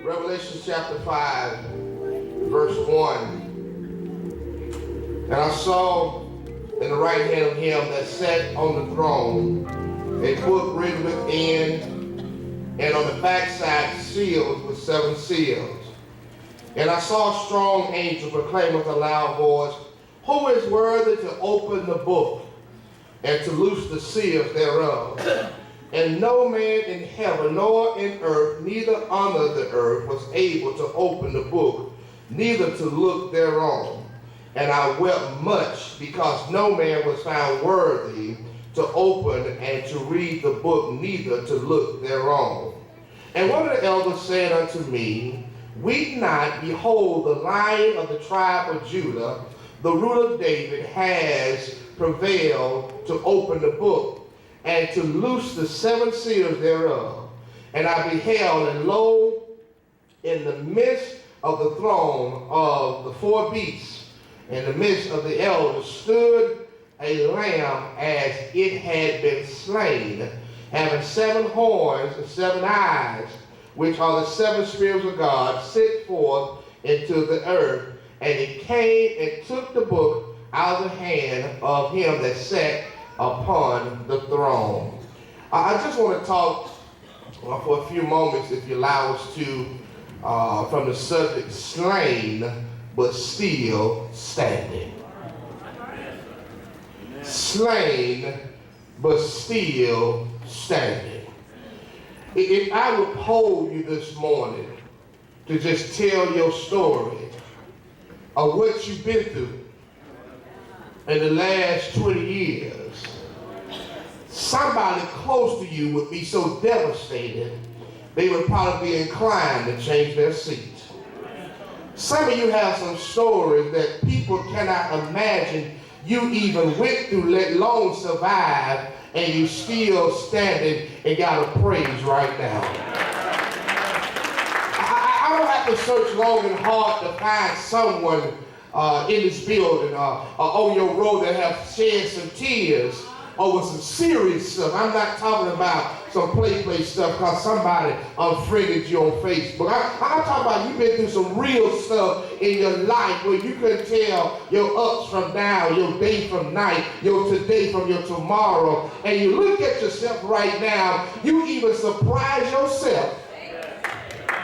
Revelation chapter 5, verse 1. And I saw in the right hand of him that sat on the throne a book written within, and on the backside sealed with 7 seals. And I saw a strong angel proclaim with a loud voice, "Who is worthy to open the book and to loose the seals thereof?" And no man in heaven nor in earth, neither under the earth, was able to open the book, neither to look thereon. And I wept much, because no man was found worthy to open and to read the book, neither to look thereon. And one of the elders said unto me, "Weep not, behold, the Lion of the tribe of Judah, the Root of David, has prevailed to open the book, and to loose the 7 seals thereof." And I beheld, and lo, in the midst of the throne of the 4 beasts, in the midst of the elders, stood a lamb as it had been slain, having 7 horns and 7 eyes, which are the 7 spirits of God, sent forth into the earth. And it came and took the book out of the hand of him that sat upon the throne. I just want to talk for a few moments, if you allow us to, from the subject, slain but still standing. Slain but still standing. If I would poll you this morning to just tell your story of what you've been through in the last 20 years, somebody close to you would be so devastated, they would probably be inclined to change their seat. Some of you have some stories that people cannot imagine you even went through, let alone survive, and you still standing and got a praise right now. I don't have to search long and hard to find someone in this building or on your road that have shed some tears over some serious stuff. I'm not talking about some play stuff because somebody unfriended you on Facebook. I'm talking about you've been through some real stuff in your life where you couldn't tell your ups from down, your day from night, your today from your tomorrow. And you look at yourself right now, you even surprise yourself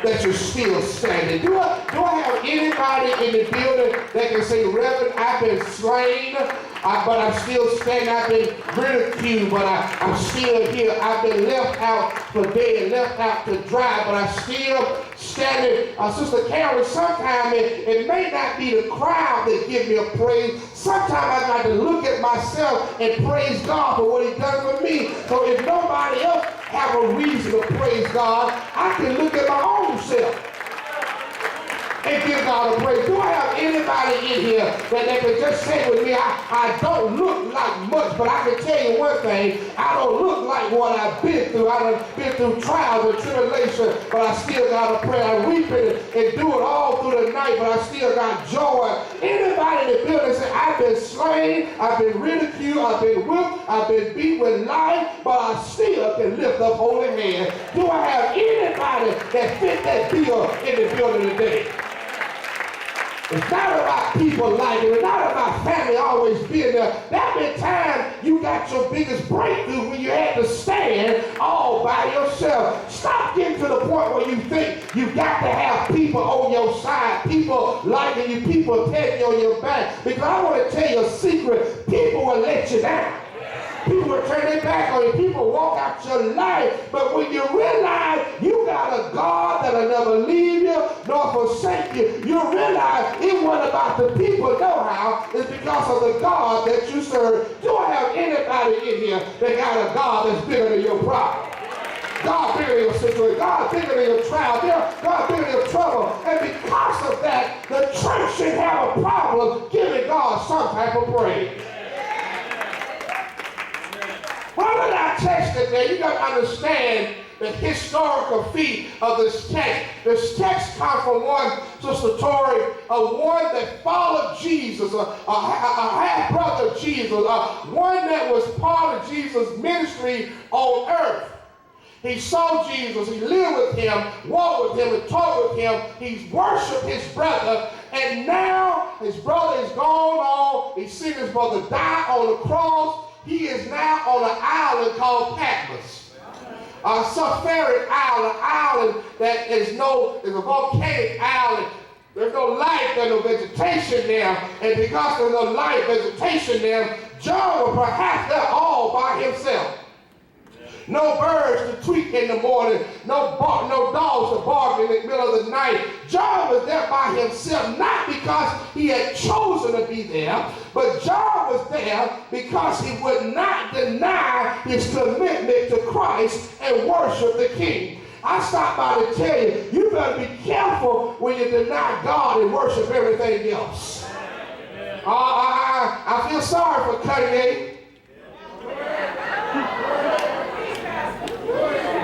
that you're still standing. Do I have anybody in the building that can say, "Reverend, I've been slain, but I'm still standing. I've been ridiculed, but I'm still here. I've been left out for dead, left out to dry, but I'm still standing." Sister Carol, sometimes it may not be the crowd that give me a praise. Sometimes I got to look at myself and praise God for what He done for me. So if nobody else have a reason to praise God, I can look at my own self and give God a praise. Do I have anybody in here that can just say with me, I don't look like much, but I can tell you one thing, I don't look like what I've been through. I've been through trials and tribulation, but I still got a prayer. I weep and do it all through the night, but I still got joy. Anybody in the building say, "I've been slain, I've been ridiculed, I've been whipped, I've been beat with life, but I still can lift up holy hands"? Do I have anybody that fit that bill in the building today? It's not about people like it. It's not about family always being there. There have been times you got your biggest breakthrough when you had to stand all by yourself. Stop getting to the point where you think you got to have people on your side, people liking you, people taking on your back. Because I want to tell you a secret. People will let you down. People will turn their back on you. People walk out your life. But when you realize you got a God that'll never leave you nor forsake you, you realize it wasn't about the people know-how. It's because of the God that you serve. Do I have anybody in here that got a God that's bigger than your problem? God bigger than your situation. God bigger than your trial. God bigger than your trouble. And because of that, the church should have a problem giving God some type of praise. Why did I text today? You got to understand the historical feat of this text. This text comes from one, Sister Tori, one that followed Jesus, a half-brother of Jesus, one that was part of Jesus' ministry on earth. He saw Jesus, he lived with him, walked with him, and talked with him. He worshiped his brother, and now his brother is gone on. He's seen his brother die on the cross. He is now on an island called Patmos, a sulfuric island, an island that is a volcanic island. There's no life, there's no vegetation there, and because there's no life, vegetation there, John was perhaps there all by himself. No birds to tweet in the morning, no dogs to bark in the middle of the night. John was there by himself, not because he had chosen to be there, but John was there because he would not deny his commitment to Christ and worship the King. I stopped by to tell you, you better be careful when you deny God and worship everything else. I feel sorry for Quentin.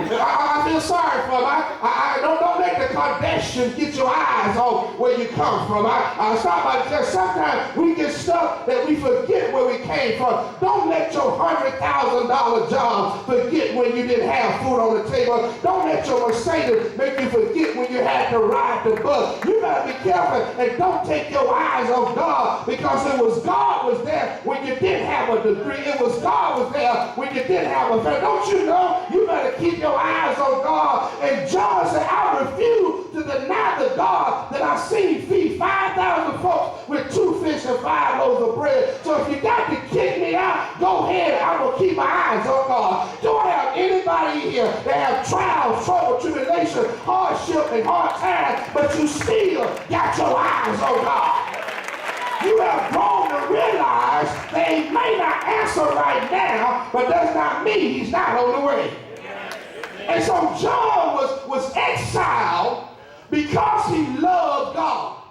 I feel sorry for him. Don't let the Kardashians get your eyes on where you come from. I stop by because sometimes we get stuff that we forget where we came from. Don't let your $100,000 job forget when you didn't have food on the table. Don't let your Mercedes make you forget when you had to ride the bus. You gotta be careful and don't take your eyes off God, because it was God was there when you didn't have a degree. It was God was there when you didn't have a family. Don't you know? You better keep your eyes on God. And John said, I refuse to deny the God that I seen feed 5,000 folks with 2 fish and 5 loaves of bread. So if you got to kick me out, go ahead. I'm going to keep my eyes on God. Do I have anybody here that have trials, trouble, tribulation, hardship, and hard times, but you still got your eyes on God? You have grown to realize that he may not answer right now, but does not mean he's not on the way. And so John was exiled because he loved God.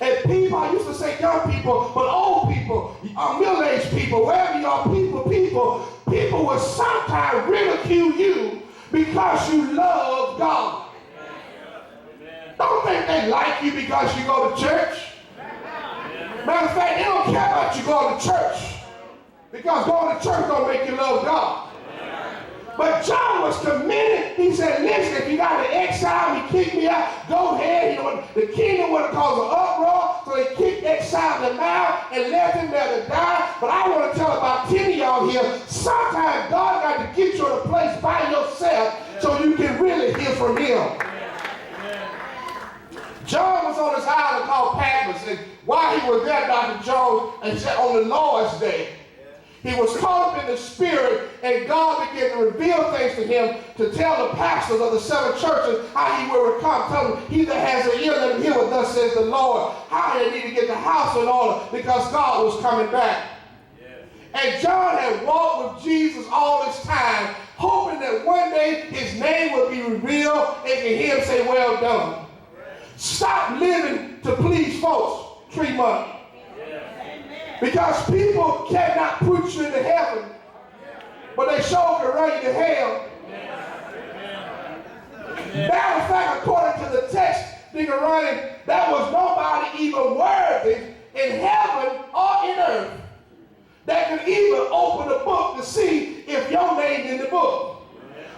And people, I used to say young people, but old people, middle-aged people, wherever you are, people will sometimes ridicule you because you love God. Don't think they like you because you go to church. Matter of fact, they don't care about you going to church, because going to church don't make you love God. But John was committed. He said, listen, if you got to exile me, kick me out, go ahead. The kingdom would have caused an uproar, so they kicked, exiled him out, and left him there to die. But I want to tell about 10 of y'all here, sometimes God got to get you in a place by yourself so you can really hear from him. John was on this island called Patmos, and while he was there, Dr. Jones, and said on the Lord's Day, he was caught up in the spirit, and God began to reveal things to him to tell the pastors of the 7 churches how he will recover. Tell them, he that has an ear, let him hear what thus says the Lord. How they need to get the house in order, because God was coming back. Yeah. And John had walked with Jesus all this time, hoping that one day his name would be revealed and can hear him say, well done. Stop living to please folks, Tremont. Because people cannot put you into heaven, but they sure can run you to hell. Matter of fact, according to the text, nigga running, there was nobody even worthy in heaven or in earth that could even open the book to see if your name's in the book.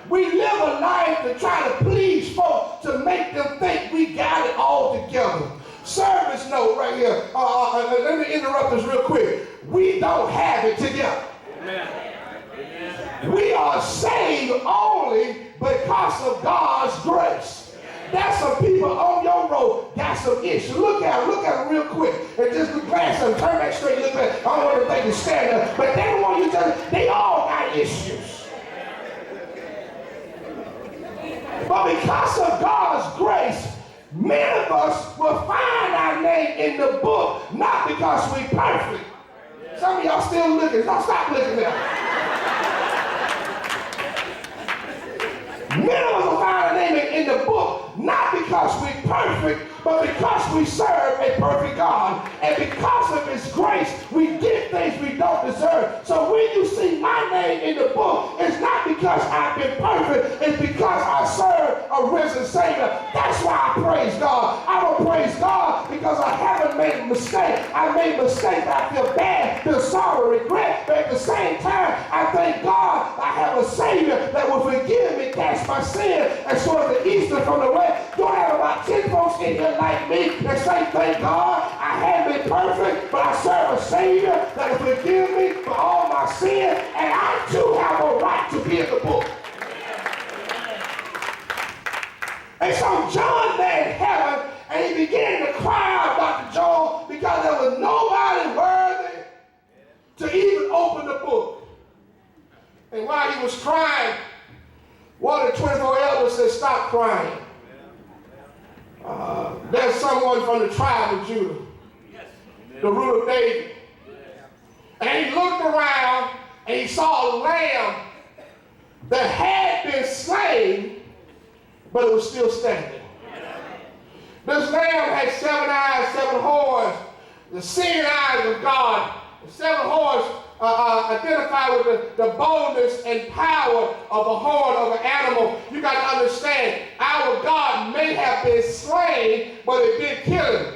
We live a life to try to please folks, to make them think we got it all together. Service note right here. Let me interrupt this real quick. We don't have it together. Amen. We are saved only because of God's grace. There's some people on your road got some issues. Look at them real quick. And just glance at them, turn back straight, look at them. I don't want them to stand there. But they don't want you to, they all got issues. But because of God's grace, many of us will find our name in the book, not because we're perfect. Some of y'all still looking. Don't stop looking there. Many of us will find our name in the book, not because we're perfect, but because we serve a perfect God. And because of his grace, we get things we don't deserve. So when you see my name in the book, it's not because I've been perfect. It's because I serve a risen Savior. That's why I praise God. I don't praise God because I haven't made a mistake. I made mistakes. I feel bad, feel sorry, regret. But at the same time, I thank God I have a Savior that will forgive me, cast my sin as far as the east is from the west. Do I have about 10 folks in here like me that say, thank God, I haven't been perfect, but I serve a Savior that will forgive me for all my sin, and I too have a right to be in the book. And so John there in heaven, and he began to cry out, Dr. Joel, because there was nobody worthy to even open the book. And while he was crying, one of the 24 elders said, stop crying. There's someone from the tribe of Judah, the root of David. And he looked around and he saw a lamb that had been slain, but it was still standing. This lamb had 7 eyes, 7 horns, the seeing eyes of God. The 7 horns identify with the boldness and power of a horn of an animal. You got to understand, our God may have been slain, but it didn't kill him.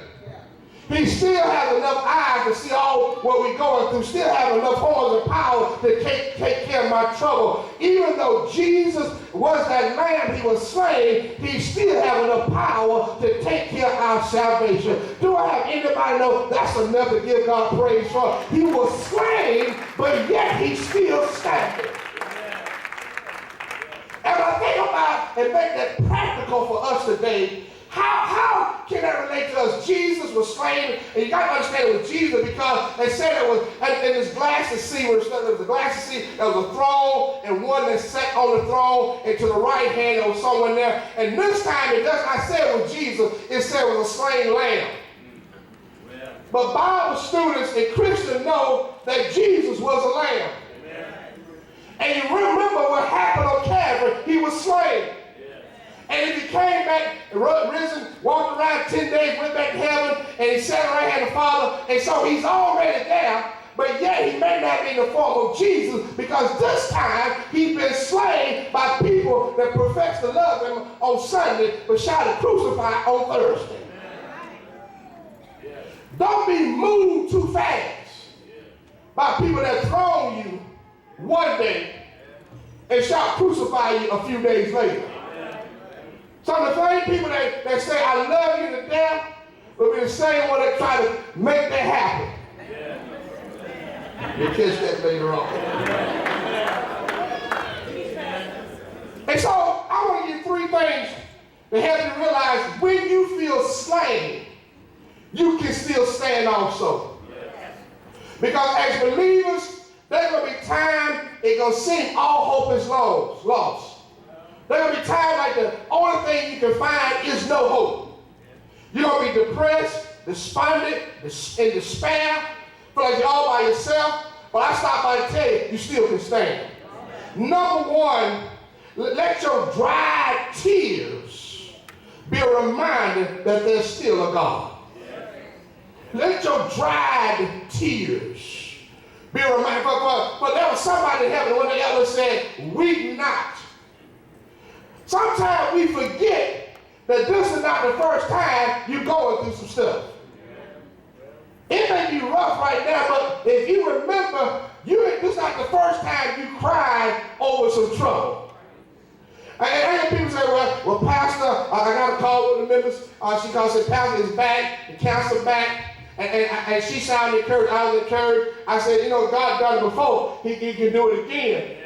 He still has enough eyes to see all what we're going through, still have enough horns and power to take care of my trouble. Even though Jesus was that lamb, he was slain, he still have enough power to take care of our salvation. Do I have anybody know that's enough to give God praise for? He was slain, but yet he's still standing. And I think about and make that practical for us today. How can that relate to us? Jesus was slain, and you got to understand it was Jesus because they said it was, in this glass of sea, there was a glass of sea, there was a throne, and one that sat on the throne, and to the right hand there was someone there. And this time it does not say it was Jesus, it said it was a slain lamb. But Bible students and Christians know that Jesus was a lamb. And you remember what happened on Calvary, he was slain. And if he came back, risen, walked around 10 days, went back to heaven, and he sat right hand of the Father, and so he's already there, but yet he may not be in the form of Jesus because this time he's been slain by people that profess to love him on Sunday, but shouted crucify on Thursday. Don't be moved too fast by people that throne you one day and shout crucify you a few days later. Some of the same people that say, I love you to death, will be the same one that try to make that happen. You'll catch that later on. And so, I want to give 3 things to help you realize when you feel slain, you can still stand also. Because as believers, there's going to be time it's going to seem all hope is lost. There's going to be times like the only thing you can find is no hope. You're going to be depressed, despondent, in despair, feel like you're all by yourself. But I stop by to tell you, you still can stand. Number 1, let your dried tears be a reminder that there's still a God. Let your dried tears be a reminder. But there was somebody in heaven when the elder said, weep not. Sometimes we forget that this is not the first time you're going through some stuff. It may be rough right now, but if you remember, this is not the first time you cried over some trouble. And I hear people say, well, Pastor, I got a call with the members. She calls it, Pastor is back, the counsel back. And she sounded encouraged. I was encouraged. I said, God done it before. He can do it again.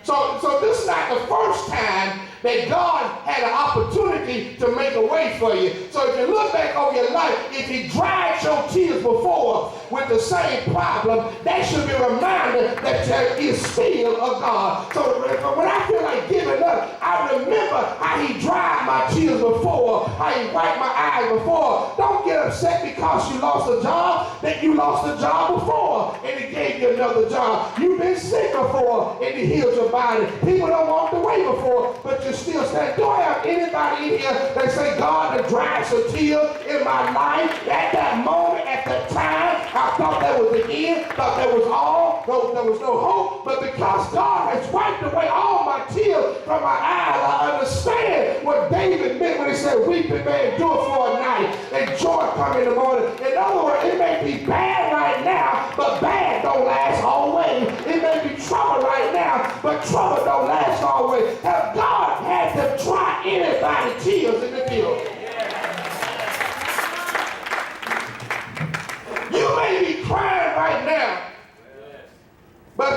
So this is not the first time that God had an opportunity to make a way for you. So if you look back over your life, if he dried your tears before with the same problem, that should be a reminder that there is still a God. So when I feel like giving up, I remember how he dried my tears before, how he wiped my eyes before. Don't get upset because you lost a job, that you lost a job before and he gave you another job. You've been sick before and he healed your body. People don't walk away before, but you still stand. Do I have anybody in here that say, God, that drives a tear in my life? At that moment, at that time, I thought that was the end, thought that was all, there was no hope, but because God has wiped away all my tears from my eyes, I understand what David meant when he said, weeping may endure for a night and joy come in the morning. In other words, it may be bad right now, but bad don't last always. It may be trouble right now, but trouble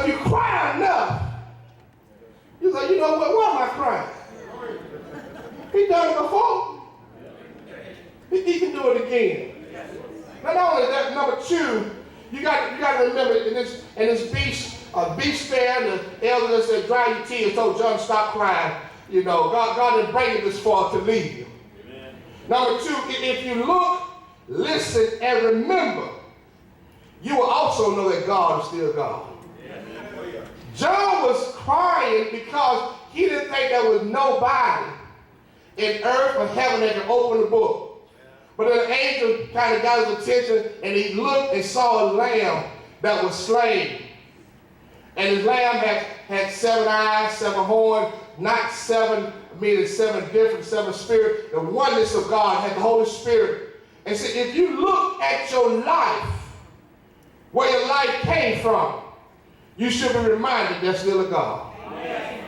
if you cry enough, you say, you know what, why am I crying? He done it before. He can do it again. Not only that, number two, you got to remember in this beach fair, the elder said, dry your tears, told John, stop crying. You know, God didn't bring you this far to leave you. Amen. Number two, if you look, listen, and remember, you will also know that God is still God. Amen. John was crying because he didn't think there was nobody in earth or heaven that could open the book. But an angel kind of got his attention, and he looked and saw a lamb that was slain. And his lamb had 7 eyes, 7 horns, not 7, meaning 7 different, 7 spirits. The oneness of God had the Holy Spirit. And so if you look at your life, where your life came from, you should be reminded there's still a God. Amen.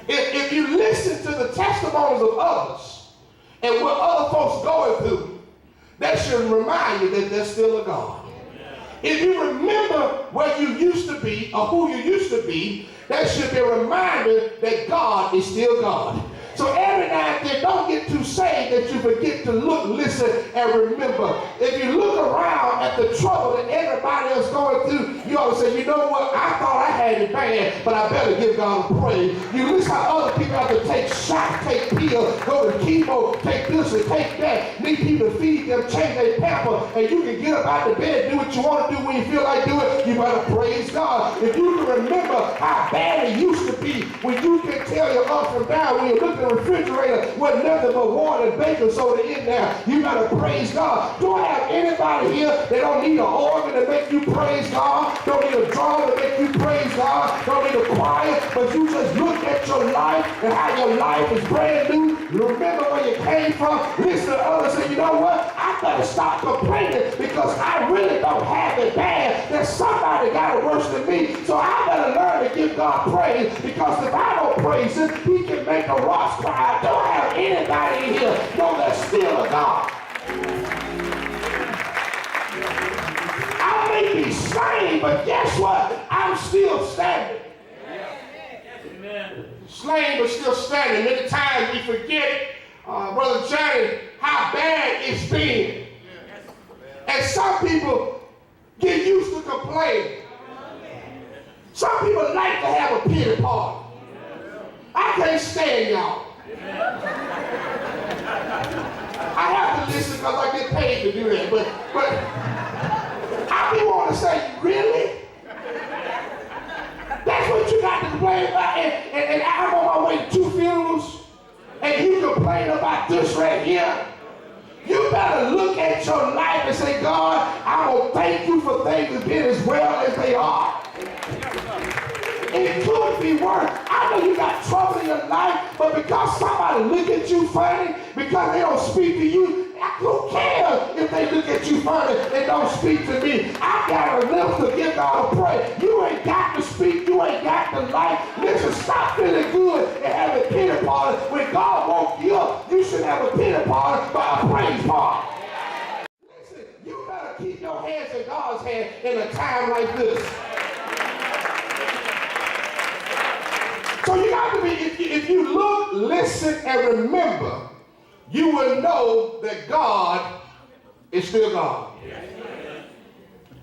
If you listen to the testimonies of others and what other folks going through, that should remind you that there's still a God. If you remember where you used to be or who you used to be, that should be a reminder that God is still God. So every now and then, don't get too saved that you forget to look, listen, and remember. If you look around at the trouble that everybody else going through, you ought to say, you know what, I thought I had it bad, but I better give God a praise. You listen how other people have to take shots, take pills, go to chemo, take this and take that, need people to feed them, change their pamper, and you can get up out of bed, do what you want to do when you feel like doing it, you better praise God. If you can remember how bad it used to be, when you can tell your up and down, when you look at the refrigerator with nothing but water and baking soda in there, you gotta praise God. Do I have anybody here that don't need an organ to make you praise God? Don't need a drum to make you praise God? Don't need a choir, but you just look at your life and how your life is brand new. You remember where you came from. Listen to others and say, you know what? I better stop complaining because I really don't have it bad. There's somebody got it worse than me. So I better learn to give God praise, because if I don't praise him, he can make a rock cry. Do I have anybody in here know there's still a God? I may be slain, but guess what? I'm still standing. Amen. Slain, but still standing. Many times we forget, Brother Johnny, how bad it's been. And some people get used to complaining. Some people like to have a pity party. I can't stand y'all. I have to listen because I get paid to do that, but I be want to say, really? That's what you got to complain about? And I'm on my way to 2 funerals, and you complain about this right here? You better look at your life and say, God, I will thank you for things being as well as they are. It could be worse. I know you got trouble in your life, but because somebody look at you funny, because they don't speak to you, who cares if they look at you funny and don't speak to me? I got a lips to give God a praise. You ain't got to speak. You ain't got to like. Listen, stop feeling good and have a pity party. When God woke you up, you should have a pity party by a praise party. Listen, you better keep your hands in God's hand in a time like this. So you got to be, if you look, listen, and remember, you will know that God is still God.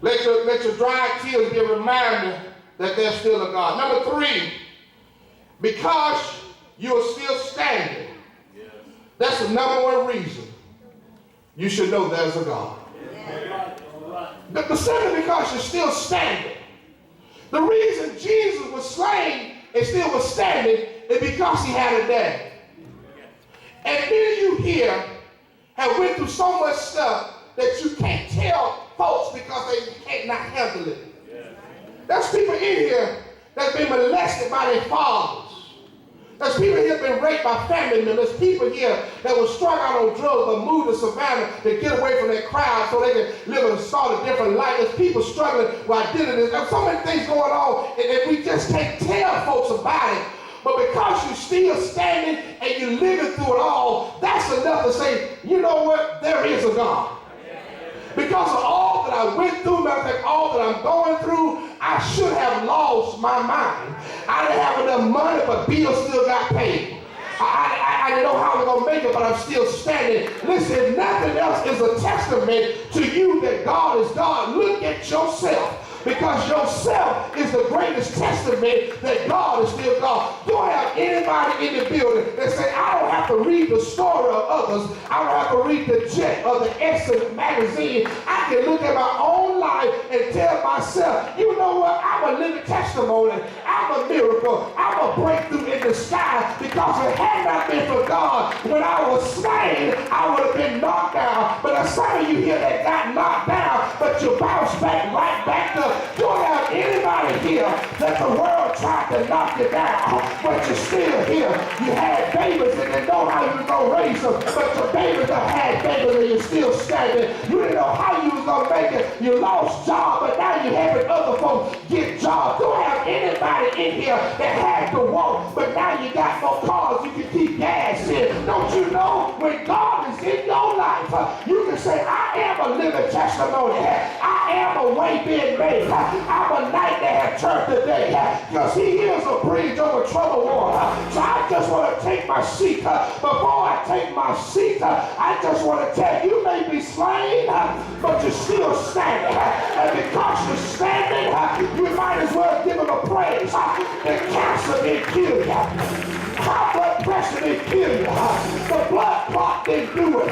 Let your dry tears be a reminder that there's still a God. Number 3, because you are still standing, that's the number 1 reason you should know there's a God. The second, because you're still standing. The reason Jesus was slain and still was standing is because he had a dad. And many of you here have went through so much stuff that you can't tell folks because they cannot handle it. There's people in here that's been molested by their fathers. There's people here that have been raped by family members. There's people here that were strung out on drugs but moved to Savannah to get away from that crowd so they can live and start a different life. There's people struggling with identities. There's so many things going on and we just can't tell folks about it. But because you're still standing and you're living through it all, that's enough to say, you know what? There is a God. Because of all that I went through, matter of fact, all that I'm going through, I I should have lost my mind. I didn't have enough money, but bills still got paid. I didn't know how I was going to make it, but I'm still standing. Listen, if nothing else is a testament to you that God is God, look at yourself. Because yourself is the greatest testament that God is still God. Do I have anybody in the building that say, I don't have to read the story of others. I don't have to read the Jet or the Essence magazine. I can look at my own life and tell myself, you know what? I'm a living testimony. I'm a miracle. I'm a breakthrough in the sky, because if it had not been for God, when I was slain, I would have been knocked down. But there's some of you here that got knocked down, but you bounced back right back up. Do I have anybody here that the world tried to knock you down, but you're still here? You had babies and didn't know how you was going to raise them, but your babies have had babies and you're still standing. You didn't know how you was going to make it. You lost job, but now you're having other folks get jobs. Do I have anybody in here that had to walk, but now you got more cars, you can keep gas in? Don't you know when God is in your life, you can say, I am a living testimony. I am a way being made. I'm a knight that have turned today, because he is a bridge over troubled water. So I just want to take my seat. Before I take my seat, I just want to tell you, you may be slain, but you're still standing. And because you're standing, you might as well give him a praise. The cancer didn't kill you. High blood pressure didn't kill you. The blood clot didn't do it.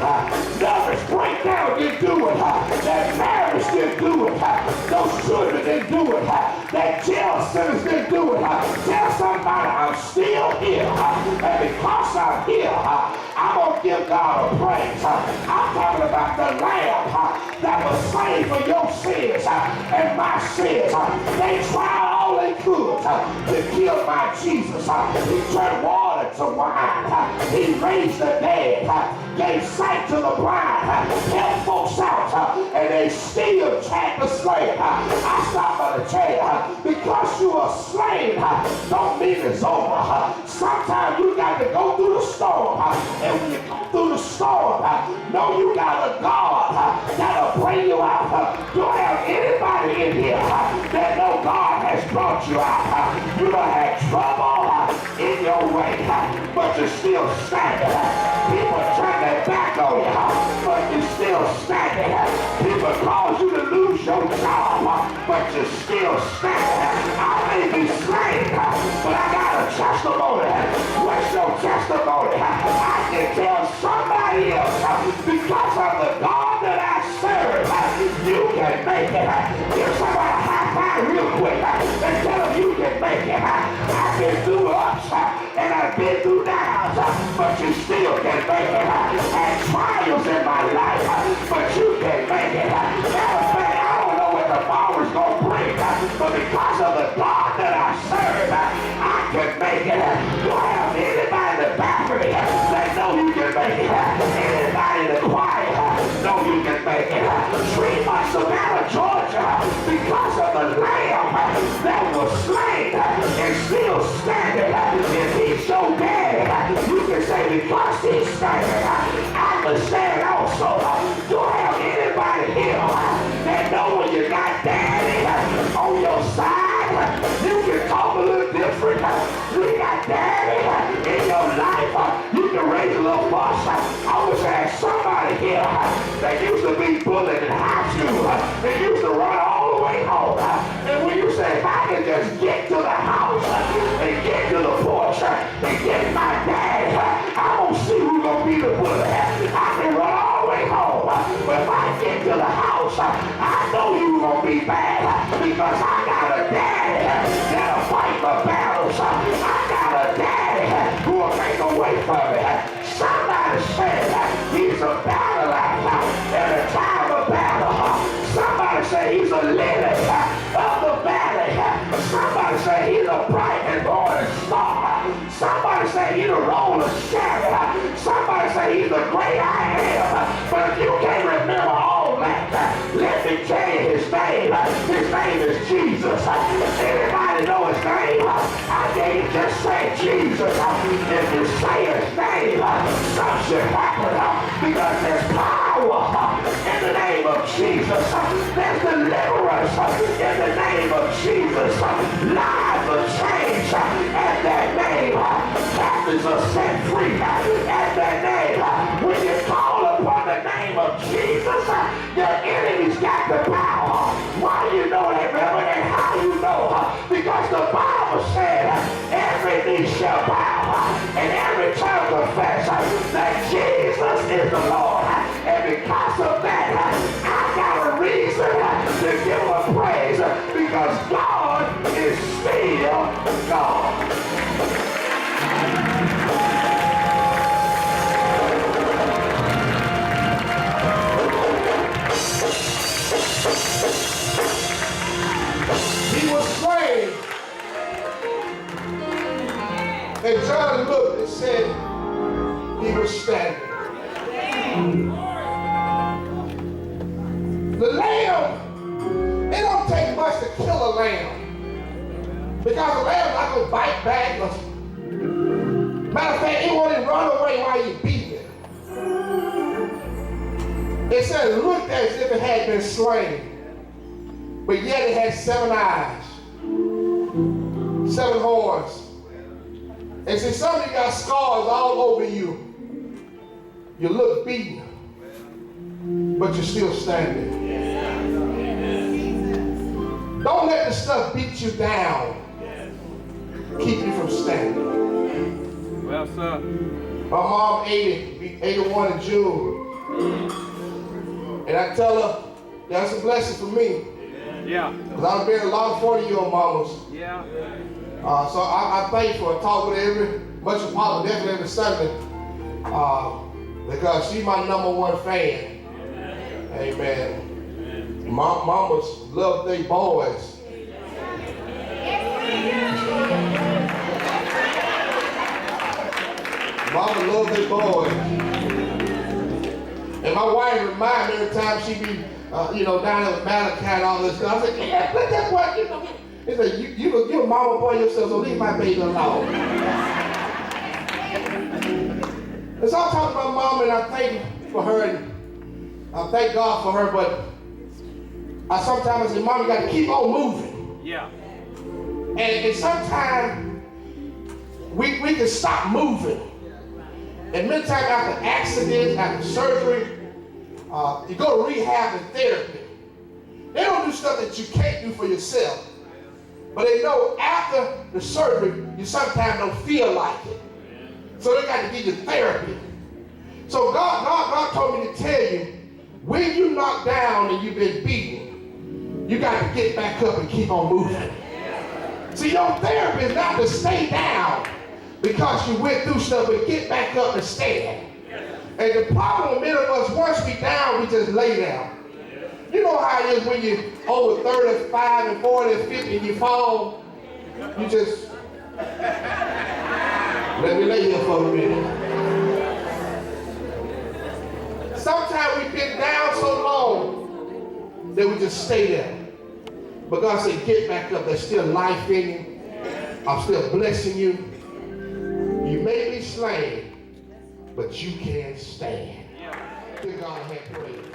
Nervous breakdown didn't do it. That marriage didn't do it. Those children didn't do it. That jail sentence didn't do it. Tell somebody I'm still here. And because I'm here, I'm going to give God a praise. I'm talking about the Lamb that was slain for your sins and my sins. They tried all they could to kill my Jesus. He turned water to wine. He raised the dead, gave sight to the blind, helped folks out, and they still tried to slay. I stop by the tell you, because you are slain, don't mean it's over. Sometimes you got to go through the storm, and when you go through the storm, know you got a God that'll bring you out. Do I have anybody in here that know God has brought you out? You don't have trouble in your way, but you're still standing. People turn their back on you, but you're still standing. People cause you to lose your job, but you're still standing. I may be slain, but I got a testimony. What's your testimony? I can tell somebody else, because of the God that I serve, you can make it. Give somebody a high five real quick and tell them you can make it. I've been through ups and I've been through downs, but you still can make it. And trials in my life, but you can make it. Matter of fact, I don't know what tomorrow's going to bring, but because of the God that I serve, I can make it. Do I have anybody in the balcony that know you can make it? Anybody in the choir know you can make it? Tremont, Savannah, Georgia, because of the Lamb that was slain and still standing. If he's so bad, you can say, because he's standing, I can stand also. Do I have anybody here that know when you got daddy on your side, you can talk a little different? We got daddy in your life, you can raise a little fuss. I wish I had somebody here that used to be bullied in high school. They used to run all the way home. And when you say, if I can just get to the house and get to the porch and get my dad, I don't see who's going to be the bully. I can run all the way home. But if I get to the house, I know you're going to be bad, because I got a daddy that'll fight my battles. I got a daddy who will make a way for me. Somebody said he's a battle axe in a time of battle. Somebody say he's a lily of the valley. Somebody say he's a bright and morning star. Somebody say he's a roll of shadow. Somebody say he's the great I am. But if you can't remember all that, let me tell you his name. His name is Jesus. Anybody know his name? I dare you just say Jesus. If you say his name, something should happen, because there's power in the name of Jesus. There's deliverance in the name of Jesus. Lives are changed at that name. Captives are set free at that name. When you call upon the name of Jesus, your enemies got the power. Why you know that, Reverend, and how you know? Because the Bible said every knee shall bow and every tongue confess that Jesus is the Lord. And because of that, I got a reason to give him a praise, because God is still God. He was slain. And John looked and said he was standing. The lamb, it don't take much to kill a lamb, because the lamb's not going to bite back. Matter of fact, it won't even run away while you beat it. It said it looked as if it had been slain, but yet it had 7 eyes, 7 horns. And see, some of you got scars all over you. You look beaten, but you're still standing. Don't let the stuff beat you down, keep you from standing. Well, sir. My mom 81 in June. And I tell her, that's a blessing for me. Yeah. Because I've been a lot of 40-year-old mamas. Yeah. So I'm thankful. I talk with her much of Papa, definitely every Sunday. Because she's my #1 fan. Amen. Mamas love their boys. Mama love their boys. And my wife reminds me every time she be, down at Malachi and all this stuff. I said, yeah, let that boy, he said, you a mama boy yourself, so leave my baby alone. And so I'm talking about mama, and I thank for her, and I thank God for her, but I sometimes say, Mama, you got to keep on moving. Yeah. And sometimes we can stop moving. And many times after accidents, after surgery, you go to rehab and therapy. They don't do stuff that you can't do for yourself. But they know after the surgery, you sometimes don't feel like it. So they got to give you therapy. So God told me to tell you, when you knock down and you've been beaten, you got to get back up and keep on moving. See, your therapy is not to stay down because you went through stuff, but get back up and stand. And the problem with many of us, once we down, we just lay down. You know how it is when you're over 35 and 40 and 50 and you fall, you just, let me lay here for a minute. Sometimes we've been down so long that we just stay there. But God said, get back up. There's still life in you. I'm still blessing you. You may be slain, but you can stand. Give God a hand praise.